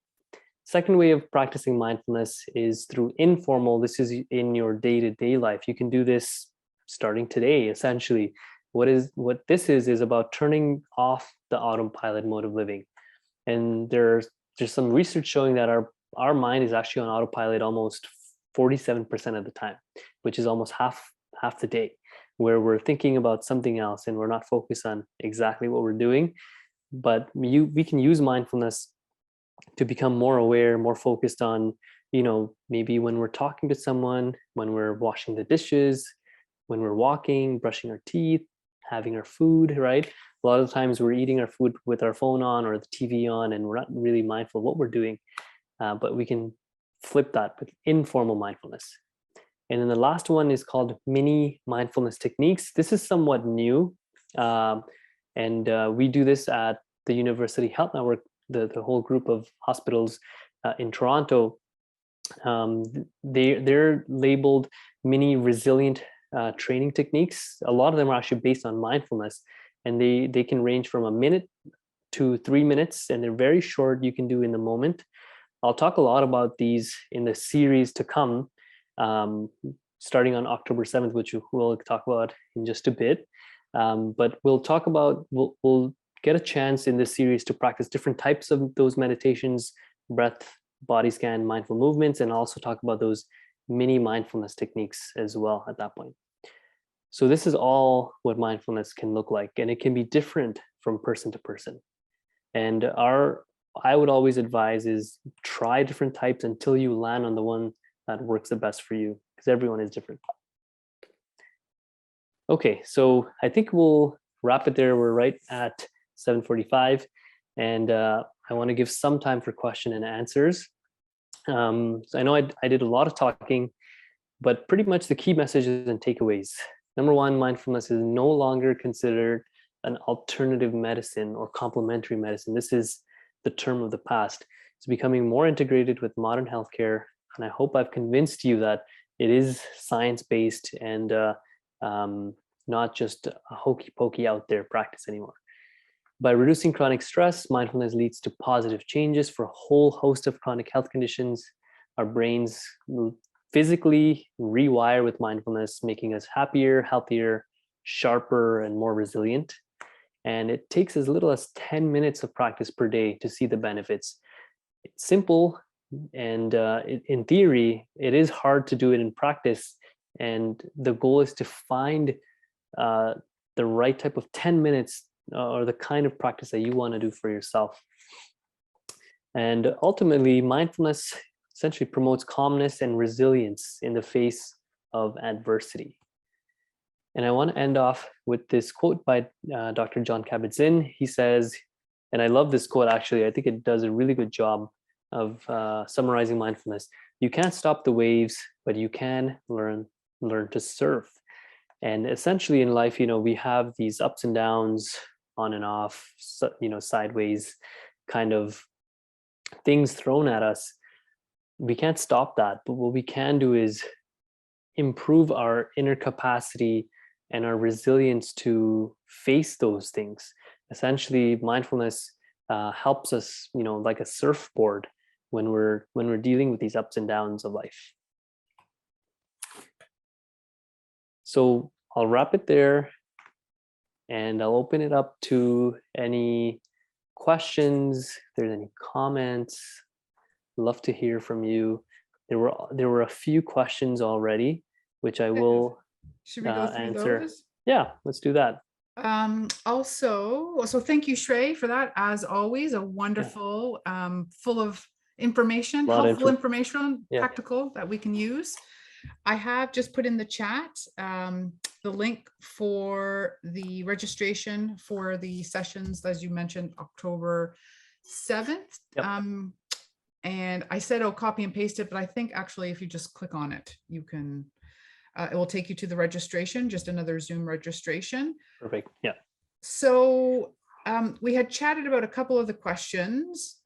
Second way of practicing mindfulness is through informal. This is in your day-to-day life. You can do this starting today, essentially. What this is about turning off the autopilot mode of living. And there's some research showing that our mind is actually on autopilot almost 47% of the time, which is almost half the day, where we're thinking about something else and we're not focused on exactly what we're doing. But we can use mindfulness to become more aware, more focused on, maybe when we're talking to someone, when we're washing the dishes, when we're walking, brushing our teeth, having our food, right? A lot of times we're eating our food with our phone on or the TV on, and we're not really mindful of what we're doing. But we can flip that with informal mindfulness. And then the last one is called mini mindfulness techniques. This is somewhat new. And we do this at the University Health Network, the whole group of hospitals in Toronto. They're labeled mini resilient training techniques. A lot of them are actually based on mindfulness, and they can range from 1 minute to 3 minutes, and they're very short. You can do in the moment. I'll talk a lot about these in the series to come, starting on October 7th, which we'll talk about in just a bit. But we'll get a chance in this series to practice different types of those meditations, breath, body scan, mindful movements, and also talk about those mini mindfulness techniques as well at that point. So this is all what mindfulness can look like, and it can be different from person to person. And I would always advise is try different types until you land on the one that works the best for you, because everyone is different. Okay, so I think we'll wrap it there. We're right at 7:45, and I want to give some time for question and answers. So I know I did a lot of talking, but pretty much the key messages and takeaways. Number one, mindfulness is no longer considered an alternative medicine or complementary medicine. This is the term of the past. It's becoming more integrated with modern healthcare, and I hope I've convinced you that it is science-based and not just a hokey pokey out there practice anymore. By reducing chronic stress, mindfulness leads to positive changes for a whole host of chronic health conditions. Our brains will physically rewire with mindfulness, making us happier, healthier, sharper, and more resilient. And it takes as little as 10 minutes of practice per day to see the benefits. It's simple, and in theory, it is hard to do it in practice. And the goal is to find the right type of 10 minutes or the kind of practice that you want to do for yourself. And ultimately, mindfulness essentially promotes calmness and resilience in the face of adversity. And I want to end off with this quote by Dr. Jon Kabat-Zinn. He says, and I love this quote actually, I think it does a really good job of summarizing mindfulness. You can't stop the waves, but you can learn to surf. And essentially in life, we have these ups and downs, on and off, sideways kind of things thrown at us. We can't stop that, but what we can do is improve our inner capacity and our resilience to face those things. Essentially, mindfulness helps us, like a surfboard when we're dealing with these ups and downs of life. So I'll wrap it there, and I'll open it up to any questions. If there's any comments, love to hear from you. There were a few questions already, which I will Should we go through answer. those? Yeah, let's do that. So thank you, Shrey, for that. As always, a wonderful, full of information, helpful information, practical that we can use. I have just put in the chat the link for the registration for the sessions, as you mentioned, October 7th. And I said, copy and paste it, but I think actually if you just click on it, you can, it will take you to the registration, just another Zoom registration. Perfect. Yeah. So we had chatted about a couple of the questions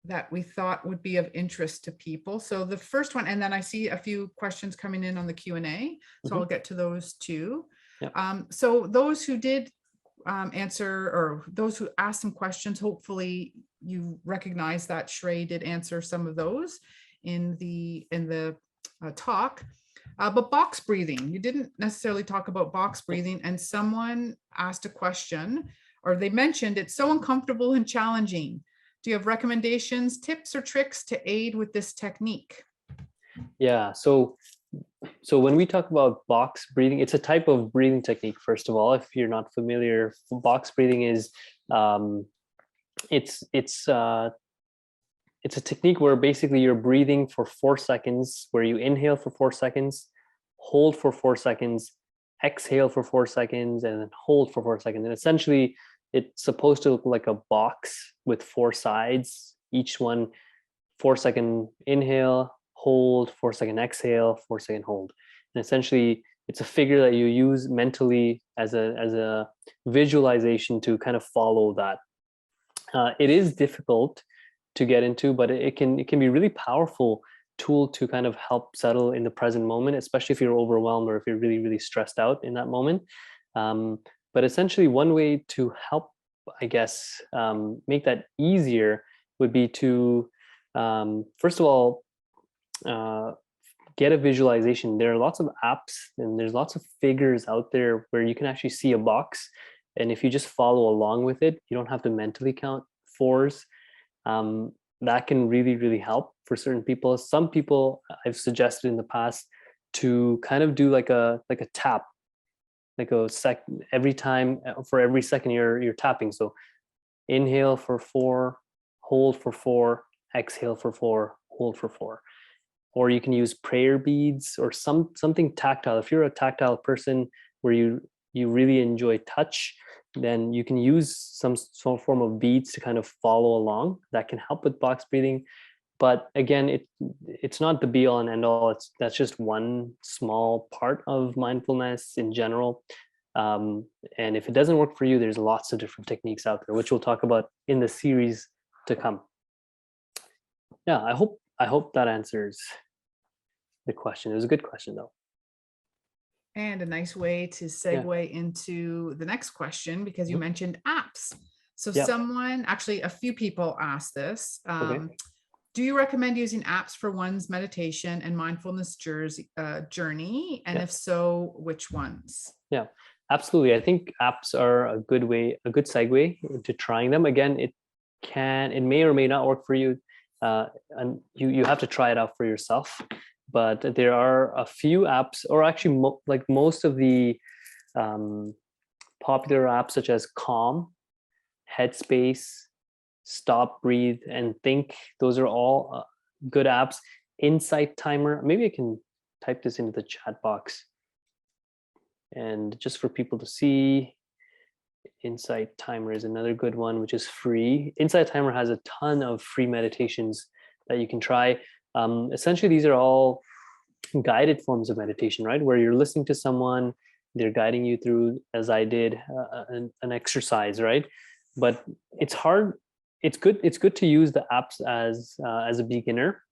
that we thought would be of interest to people. So the first one, and then I see a few questions coming in on the Q&A, so I'll get to those too. So those who did answer, or those who asked some questions, hopefully you recognize that Shrey did answer some of those in the talk. But box breathing, you didn't necessarily talk about box breathing, and someone asked a question, or they mentioned it's so uncomfortable and challenging. Do you have recommendations, tips, or tricks to aid with this technique? Yeah, so when we talk about box breathing, it's a type of breathing technique. First of all, if you're not familiar, box breathing is it's a technique where basically you're breathing for 4 seconds, where you inhale for 4 seconds, hold for 4 seconds, exhale for 4 seconds, and then hold for 4 seconds. And essentially, it's supposed to look like a box with 4 sides, each one 4-second inhale, hold, 4-second exhale, 4-second hold. And essentially, it's a figure that you use mentally as a visualization to kind of follow that. It is difficult to get into, but it can be really powerful tool to kind of help settle in the present moment, especially if you're overwhelmed or if you're really, really stressed out in that moment. But essentially, one way to help, I guess, make that easier would be to, first of all, get a visualization. There are lots of apps and there's lots of figures out there where you can actually see a box. And if you just follow along with it, you don't have to mentally count 4s. That can really, really help for certain people. Some people I've suggested in the past to kind of do like a tap, like every time, for every second you're tapping. So inhale for 4, hold for 4, exhale for 4, hold for 4. Or you can use prayer beads or something tactile. If you're a tactile person where you really enjoy touch, then you can use some form of beads to kind of follow along. That can help with box breathing. But again, it's not the be all and end all. That's just one small part of mindfulness in general. And if it doesn't work for you, there's lots of different techniques out there, which we'll talk about in the series to come. Yeah, I hope that answers the question. It was a good question though. And a nice way to segue into the next question, because you mentioned apps. So actually a few people asked this. Do you recommend using apps for one's meditation and mindfulness journey? And if so, which ones? Yeah, absolutely. I think apps are a good segue into trying them. Again, it may or may not work for you. And you have to try it out for yourself. But there are a few apps, or actually like most of the popular apps such as Calm, Headspace, Stop, Breathe, and Think. Those are all good apps. Insight Timer. Maybe I can type this into the chat box. And just for people to see, Insight Timer is another good one, which is free. Insight Timer has a ton of free meditations that you can try. Essentially, these are all guided forms of meditation, right? Where you're listening to someone they're guiding you through, as I did, an exercise, right? But it's hard. It's good to use the apps as a beginner,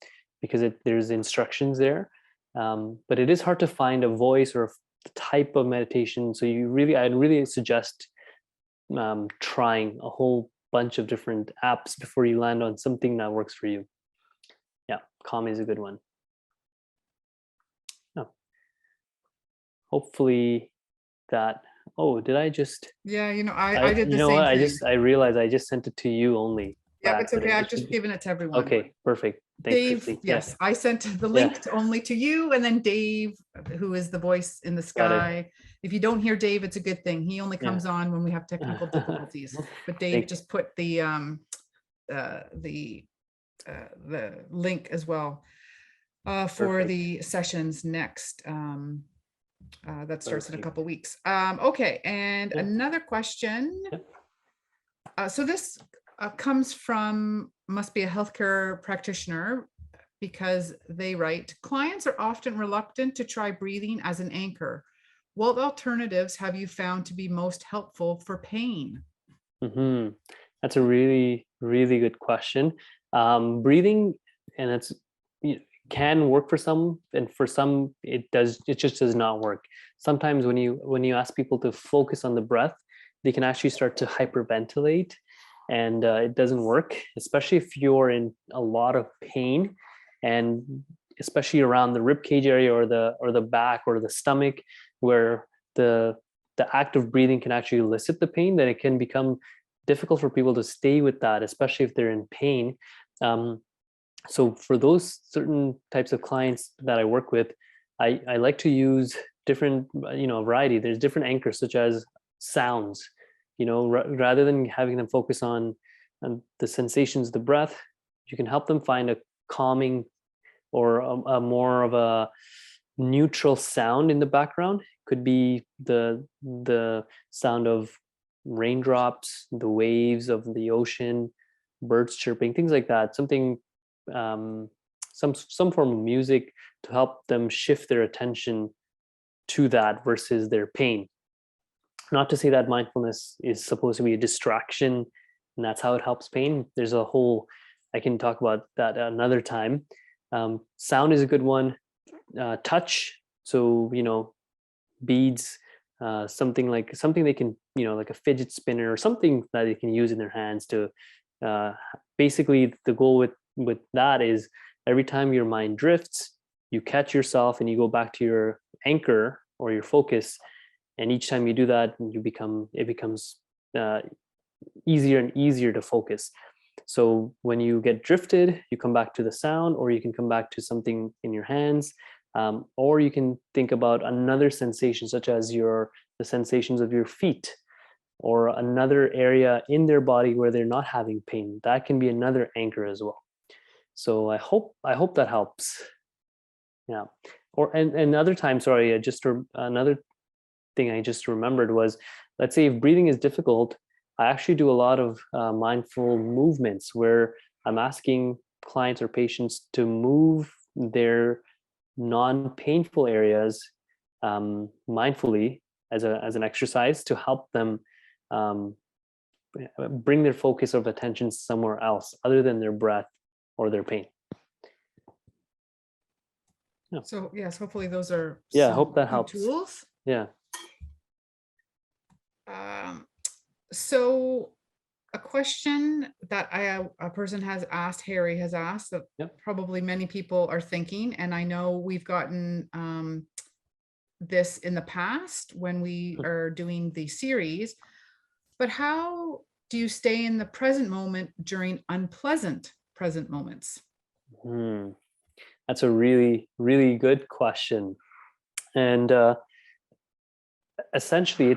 because there's instructions there. But it is hard to find a voice or a type of meditation. So I'd really suggest trying a whole bunch of different apps before you land on something that works for you. Yeah, Calm is a good one. Oh, hopefully that. Oh, did I just? Yeah, I did the You know same what? thing. I realized I just sent it to you only. Yeah, it's okay. I've just given it to everyone. Okay, perfect. Thanks, Dave, Christy. yes, I sent the link only to you, and then Dave, who is the voice in the sky. If you don't hear Dave, it's a good thing. He only comes on when we have technical difficulties. But Dave just put the link as well for the sessions next. That starts in a couple weeks. Okay, and another question. So this comes from, must be a healthcare practitioner, because they write, clients are often reluctant to try breathing as an anchor. What alternatives have you found to be most helpful for pain? Mm-hmm. That's a really, really good question. Breathing, and it's can work for some, and for some it just does not work. Sometimes when you ask people to focus on the breath, they can actually start to hyperventilate, and it doesn't work, especially if you're in a lot of pain, and especially around the rib cage area or the back or the stomach, where the act of breathing can actually elicit the pain. Then it can become difficult for people to stay with that, especially if they're in pain. So for those certain types of clients that I work with, I like to use different, variety. There's different anchors, such as sounds. Rather than having them focus on the sensations of the breath, you can help them find a calming or a more of a neutral sound in the background. Could be the sound of raindrops, the waves of the ocean, birds chirping, things like that. Something, some form of music to help them shift their attention to that versus their pain. Not to say that mindfulness is supposed to be a distraction and that's how it helps pain. There's a whole, I can talk about that another time. Sound is a good one. Touch, so beads, something they can, like a fidget spinner or something that they can use in their hands to. Basically, the goal with that is every time your mind drifts, you catch yourself and you go back to your anchor or your focus. And each time you do that, it becomes easier and easier to focus. So when you get drifted, you come back to the sound, or you can come back to something in your hands, or you can think about another sensation, such as the sensations of your feet, or another area in their body where they're not having pain. That can be another anchor as well. So I hope that helps. Yeah. And other times, sorry, another thing I just remembered was, let's say if breathing is difficult, I actually do a lot of mindful movements where I'm asking clients or patients to move their non-painful areas mindfully as an exercise to help them bring their focus of attention somewhere else other than their breath or their pain. Yeah. So yes, hopefully those are I hope that helps. Tools. Yeah. So a question that a person has asked, Harry has asked, that probably many people are thinking, and I know we've gotten this in the past when we are doing the series, but how do you stay in the present moment during unpleasant present moments? That's a really, really good question. And essentially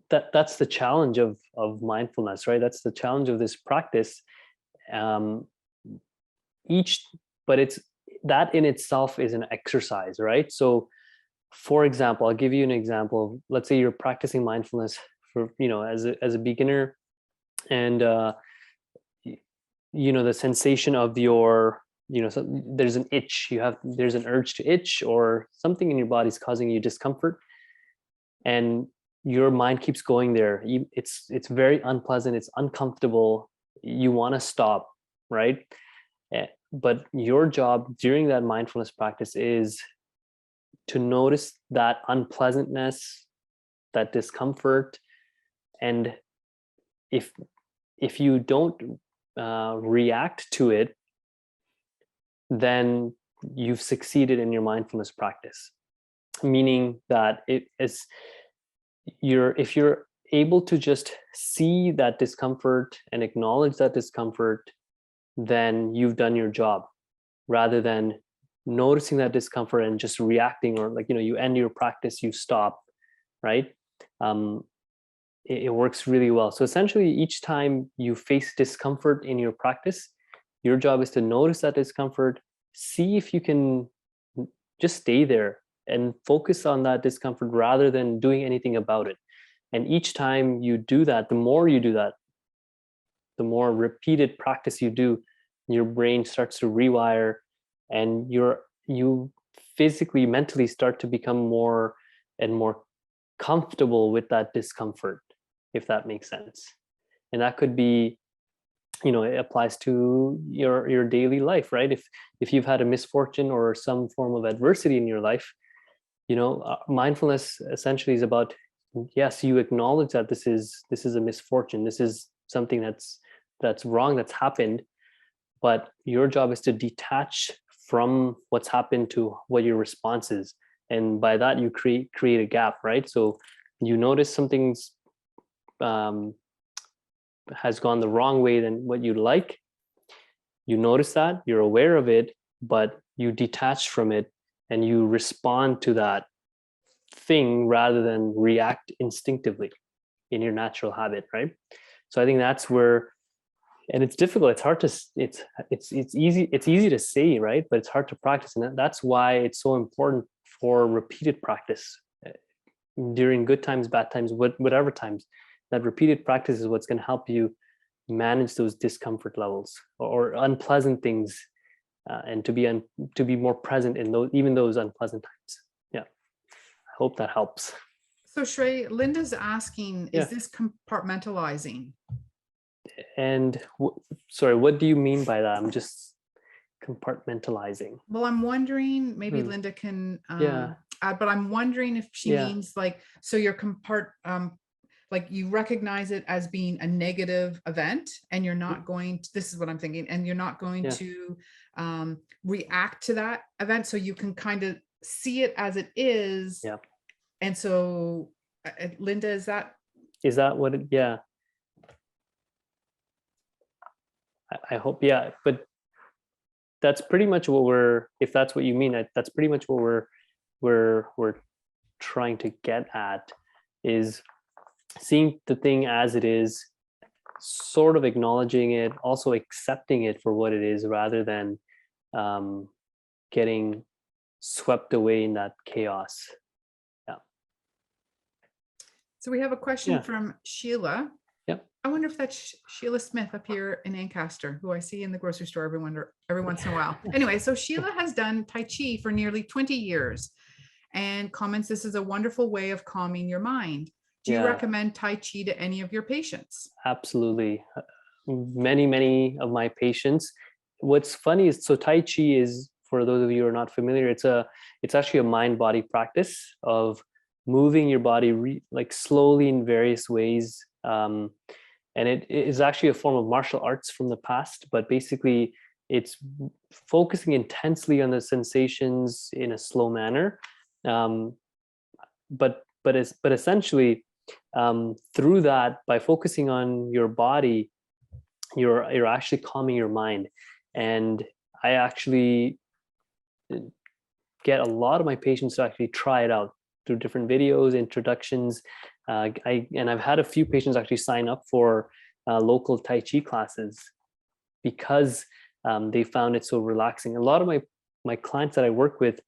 that's the challenge of mindfulness, right? That's the challenge of this practice. But it's that in itself is an exercise, right? So for example, I'll give you an example. Let's say you're practicing mindfulness for, as a beginner, and the sensation of your, so there's an itch, there's an urge to itch, or something in your body is causing you discomfort. and your mind keeps going there. It's very unpleasant, it's uncomfortable, you want to stop, right? But your job during that mindfulness practice is to notice that unpleasantness, that discomfort, and if you don't react to it, then you've succeeded in your mindfulness practice. Meaning that if you're able to just see that discomfort and acknowledge that discomfort, then you've done your job, rather than noticing that discomfort and just reacting, or you end your practice, you stop, right? It works really well. So essentially, each time you face discomfort in your practice, your job is to notice that discomfort, see if you can just stay there and focus on that discomfort rather than doing anything about it. And each time you do that, the more you do that, the more repeated practice you do, your brain starts to rewire, and you physically, mentally start to become more and more comfortable with that discomfort, if that makes sense. And that could be, it applies to your daily life, right? If you've had a misfortune or some form of adversity in your life, mindfulness essentially is about, yes, you acknowledge that this is a misfortune, this is something that's wrong, that's happened, but your job is to detach from what's happened to what your response is. And by that, you create a gap, right? So you notice something's has gone the wrong way than what you'd like. You notice that, you're aware of it, but you detach from it and you respond to that thing rather than react instinctively in your natural habit, right? So I think that's where, and it's difficult, it's hard to, it's easy to say, right? But it's hard to practice. And that's why it's so important for repeated practice during good times, bad times, whatever times. That repeated practice is what's going to help you manage those discomfort levels or unpleasant things, and to be more present in those unpleasant times. Yeah, I hope that helps. So Shrey, Linda's asking, is this compartmentalizing? And sorry, what do you mean by that? I'm just compartmentalizing. Well, I'm wondering, maybe Linda can add, but I'm wondering if she means so you're like you recognize it as being a negative event, and you're not going to, this is what I'm thinking, and you're not going to react to that event, so you can kind of see it as it is. Yeah. And so, Linda, is that what it, I hope, but that's pretty much what if that's what you mean, that's pretty much what we're trying to get at, is seeing the thing as it is, sort of acknowledging it, also accepting it for what it is, rather than getting swept away in that chaos. So we have a question from Sheila. Yep. I wonder if that's Sheila Smith up here in Ancaster, who I see in the grocery store every once in a while. Anyway, so Sheila has done Tai Chi for nearly 20 years and comments, this is a wonderful way of calming your mind. Do you recommend Tai Chi to any of your patients? Absolutely. Many of my patients. What's funny is, so Tai Chi is, for those of you who are not familiar, it's actually a mind-body practice of moving your body like slowly in various ways. And it is actually a form of martial arts from the past, but basically it's focusing intensely on the sensations in a slow manner. But essentially, through that, by focusing on your body, you're actually calming your mind. And I actually get a lot of my patients to actually try it out through different videos, introductions. And I've had a few patients actually sign up for local Tai Chi classes because they found it so relaxing. A lot of my clients that I work with,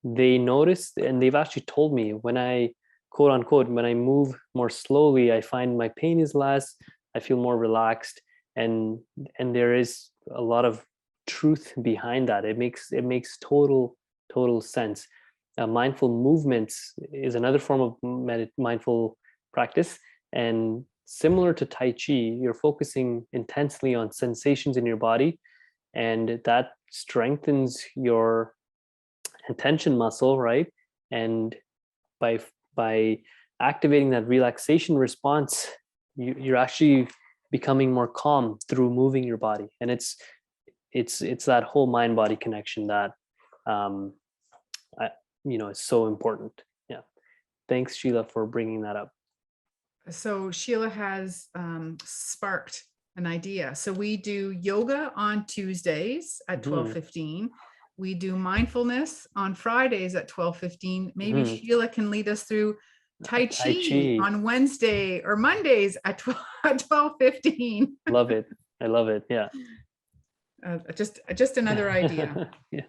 they noticed, and they've actually told me, when I, quote unquote, when I move more slowly, I find my pain is less, I feel more relaxed, and there is a lot of truth behind that. It makes total sense. Mindful movements is another form of mindful practice. And similar to Tai Chi, you're focusing intensely on sensations in your body, and that strengthens your attention muscle, right? And by activating that relaxation response, you're actually becoming more calm through moving your body. And it's that whole mind body connection that is so important. Yeah. Thanks, Sheila, for bringing that up. So Sheila has sparked an idea. So we do yoga on Tuesdays at 12:15. We do mindfulness on Fridays at 12:15. Maybe Sheila can lead us through Tai Chi on Wednesday or Mondays at 12:15. Love it. I love it. Yeah. Just another idea. Yeah.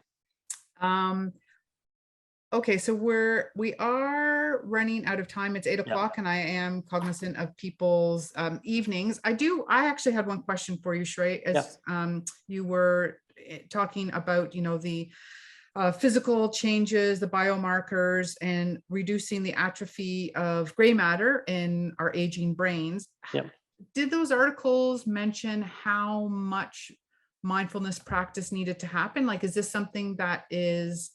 Okay, so we are running out of time. It's 8:00, and I am cognizant of people's evenings. I actually had one question for you, Shrey, as you were talking about, the physical changes, the biomarkers, and reducing the atrophy of gray matter in our aging brains. Did those articles mention how much mindfulness practice needed to happen? Like, is this something that is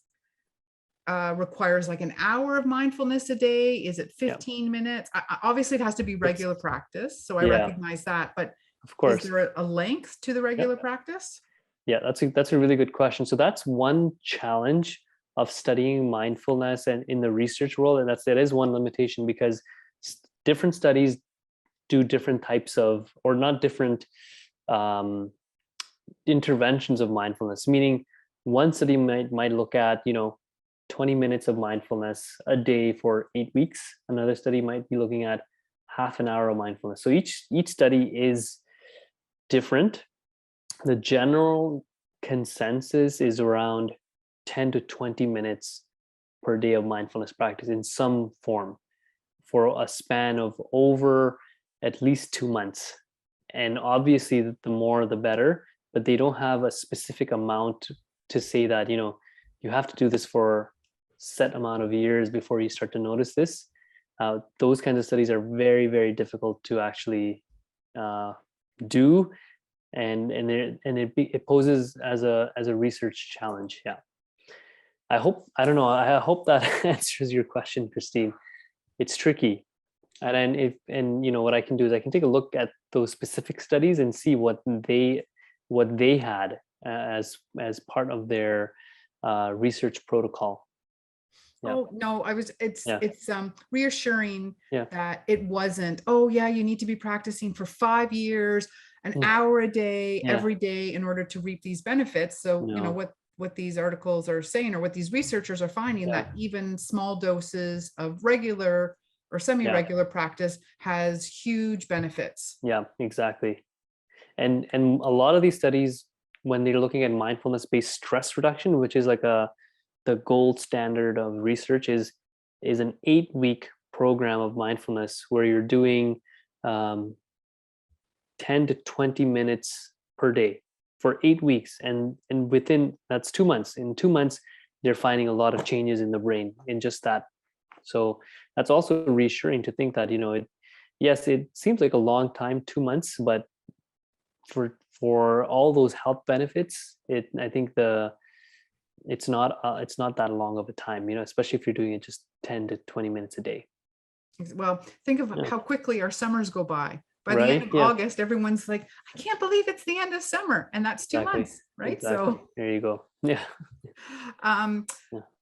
requires like an hour of mindfulness a day? Is it 15 minutes? Obviously, it has to be regular practice. So I recognize that, but of course, is there a length to the regular practice? Yeah, that's a really good question. So that's one challenge of studying mindfulness and in the research world, and that is one limitation, because different studies do different types of, or not different interventions of mindfulness. Meaning, one study might look at 20 minutes of mindfulness a day for 8 weeks. Another study might be looking at half an hour of mindfulness. So each study is different. The general consensus is around 10 to 20 minutes per day of mindfulness practice in some form for a span of over at least 2 months. And obviously, the more the better, but they don't have a specific amount to say that, you have to do this for set amount of years before you start to notice this. Those kinds of studies are very, very difficult to actually do. And it poses as a research challenge. Yeah. I hope that answers your question, Christine. It's tricky. And what I can do is I can take a look at those specific studies and see what they had as part of their research protocol. Yeah. Oh no, it's reassuring that it wasn't, you need to be practicing for 5 years, an hour a day, every day in order to reap these benefits. So, what these articles are saying, or what these researchers are finding, that even small doses of regular or semi-regular practice has huge benefits. Yeah, exactly. And a lot of these studies, when they're looking at mindfulness-based stress reduction, which is like the gold standard of research, is an 8-week program of mindfulness where you're doing 10 to 20 minutes per day for 8 weeks, and within, that's 2 months. In 2 months, they're finding a lot of changes in the brain in just that. So that's also reassuring to think that it seems like a long time, 2 months, but for all those health benefits, I think it's not that long of a time, especially if you're doing it just 10 to 20 minutes a day. Well, think of how quickly our summers go by. By the end of August, everyone's like, I can't believe it's the end of summer, and that's 2 months, right? Exactly. So there you go. Yeah.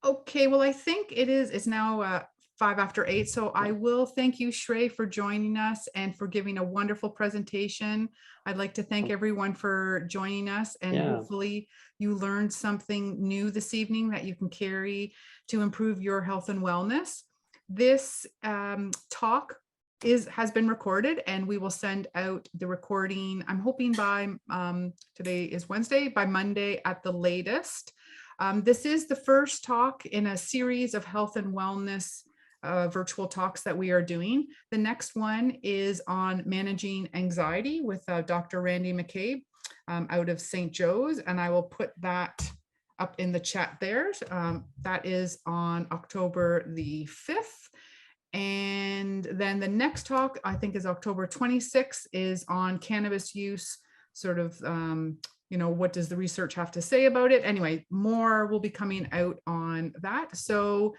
Okay, well, I think it's now 8:05. So I will thank you, Shrey, for joining us and for giving a wonderful presentation. I'd like to thank everyone for joining us, and hopefully you learned something new this evening that you can carry to improve your health and wellness. This talk has been recorded, and we will send out the recording, I'm hoping by today is Wednesday, by Monday at the latest. This is the first talk in a series of health and wellness virtual talks that we are doing. The next one is on managing anxiety with Dr. Randy McCabe out of St. Joe's, and I will put that up in the chat there. That is on October the 5th. And then the next talk, I think, is October 26th, is on cannabis use, sort of, what does the research have to say about it? Anyway, more will be coming out on that. So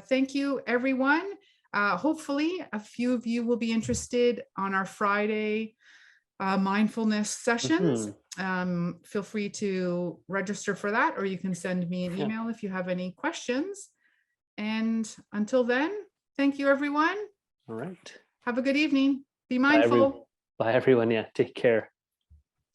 thank you, everyone. Hopefully, a few of you will be interested on our Friday mindfulness sessions. Feel free to register for that, or you can send me an email if you have any questions. And until then, thank you, everyone. All right. Have a good evening. Be mindful. Bye, everyone. Yeah, take care.